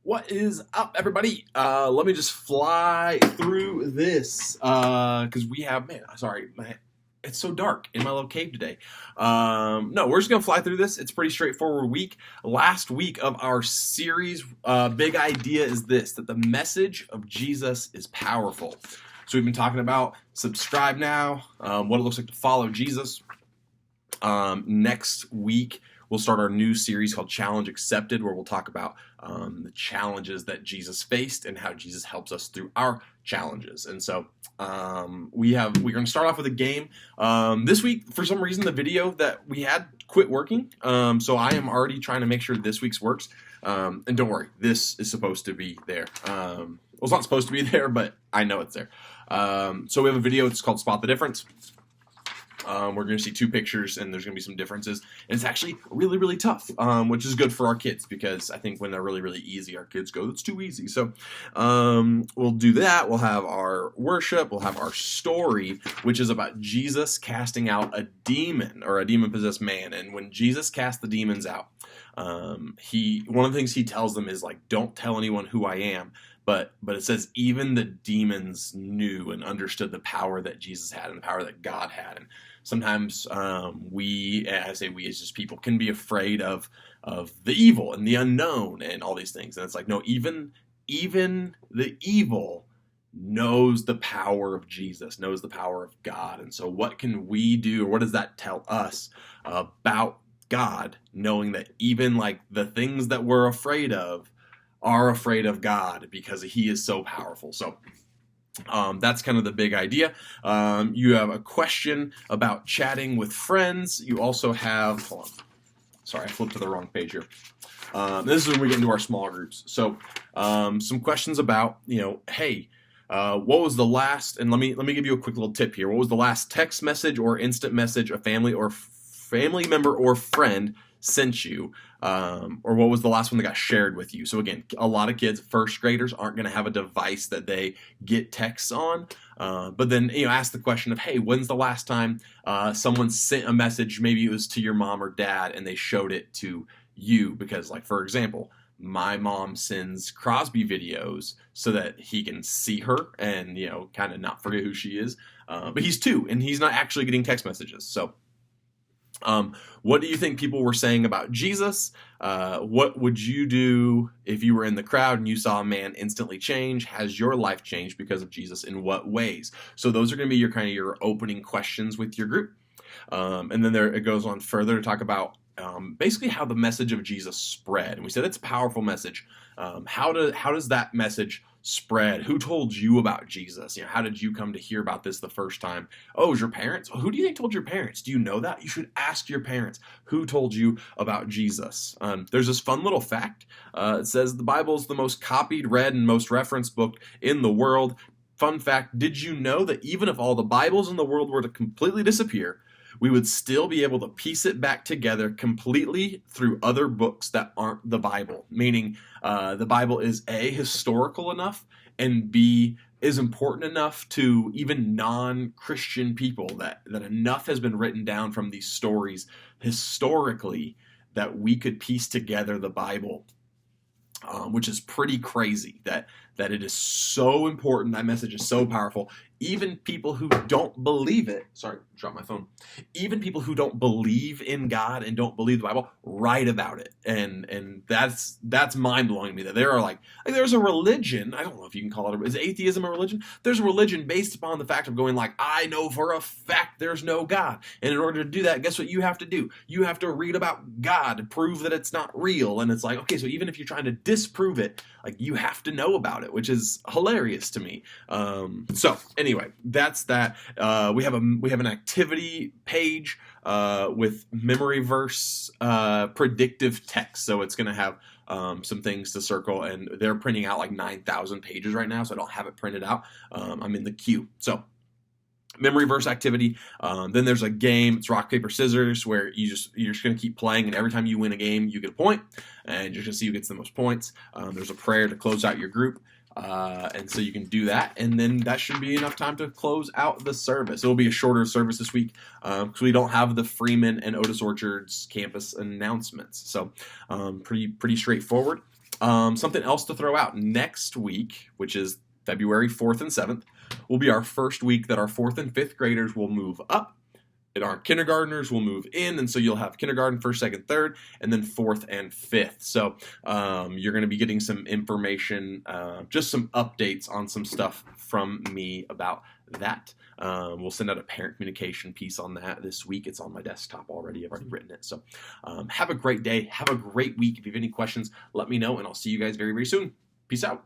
What is up, everybody? Let me just fly through this because we have, it's so dark in my little cave today. No, we're just gonna fly through this. It's a pretty straightforward week. Last week of our series, big idea is this: that the message of Jesus is powerful. So we've been talking about subscribe now, what it looks like to follow Jesus. Next week, we'll start our new series called Challenge Accepted, where we'll talk about the challenges that Jesus faced and how Jesus helps us through our challenges. And so we're going to start off with a game. This week, for some reason, the video that we had quit working. So I am already trying to make sure this week's works. And don't worry, this is supposed to be there. Well, it's not supposed to be there, but I know it's there. So we have a video. It's called Spot the Difference. We're going to see two pictures, and there's going to be some differences. And it's actually really, really tough, which is good for our kids, because I think when they're really, really easy, our kids go, it's too easy. So we'll do that. We'll have our worship. We'll have our story, which is about Jesus casting out a demon, or a demon-possessed man. And when Jesus cast the demons out, one of the things he tells them is, like, don't tell anyone who I am. But it says even the demons knew and understood the power that Jesus had and the power that God had. And sometimes we as just people, can be afraid of the evil and the unknown and all these things. And it's like, no, even the evil knows the power of Jesus, knows the power of God. And so what can we do, or what does that tell us about God, knowing that even like the things that we're afraid of are afraid of God because he is so powerful. So that's kind of the big idea. You have a question about chatting with friends. You also have, hold on, sorry, I flipped to the wrong page here. This is when we get into our small groups. So some questions about, hey, what was the last, and let me give you a quick little tip here. What was the last text message or instant message a family member or friend sent you, or what was the last one that got shared with you? So again, a lot of kids, first graders, aren't going to have a device that they get texts on, but then ask the question of, hey, when's the last time someone sent a message? Maybe it was to your mom or dad and they showed it to you, because, like, for example, my mom sends Crosby videos so that he can see her and kind of not forget who she is, but he's 2 and he's not actually getting text messages. So what do you think people were saying about Jesus? What would you do if you were in the crowd and you saw a man instantly change? Has your life changed because of Jesus? In what ways? So those are going to be your opening questions with your group. And then it goes on further to talk about basically how the message of Jesus spread. And we said it's a powerful message. How does that message spread? Who told you about Jesus? How did you come to hear about this the first time? Oh, it was your parents? Who do you think told your parents? Do you know that? You should ask your parents who told you about Jesus. There's this fun little fact. It says the Bible is the most copied, read, and most referenced book in the world. Fun fact, did you know that even if all the Bibles in the world were to completely disappear, we would still be able to piece it back together completely through other books that aren't the Bible? Meaning the Bible is A, historical enough, and B, is important enough to even non-Christian people, that enough has been written down from these stories historically that we could piece together the Bible, which is pretty crazy that it is so important. That message is so powerful. Even people who don't believe it, sorry, dropped my phone. Even people who don't believe in God and don't believe the Bible write about it. And that's mind-blowing to me, that there are like there's a religion, I don't know if you can call it, is atheism a religion? There's a religion based upon the fact of going like, I know for a fact there's no God. And in order to do that, guess what you have to do? You have to read about God to prove that it's not real. And it's like, okay, so even if you're trying to disprove it, like, you have to know about it, which is hilarious to me. So anyway, that's that. We have an activity page with memory verse predictive text. So it's going to have some things to circle, and they're printing out like 9,000 pages right now, so I don't have it printed out. I'm in the queue. So memory verse activity. Then there's a game. It's rock, paper, scissors, where you're just going to keep playing, and every time you win a game, you get a point, and you're going to see who gets the most points. There's a prayer to close out your group. And so you can do that, and then that should be enough time to close out the service. It will be a shorter service this week because we don't have the Freeman and Otis Orchards campus announcements. So pretty straightforward. Something else to throw out next week, which is February 4th and 7th, will be our first week that our 4th and 5th graders will move up and our kindergartners will move in. And so you'll have kindergarten, 1st, 2nd, 3rd, and then 4th and 5th. So you're going to be getting some information, just some updates on some stuff from me about that. We'll send out a parent communication piece on that this week. It's on my desktop already. I've already written it. So have a great day. Have a great week. If you have any questions, let me know, and I'll see you guys very, very soon. Peace out.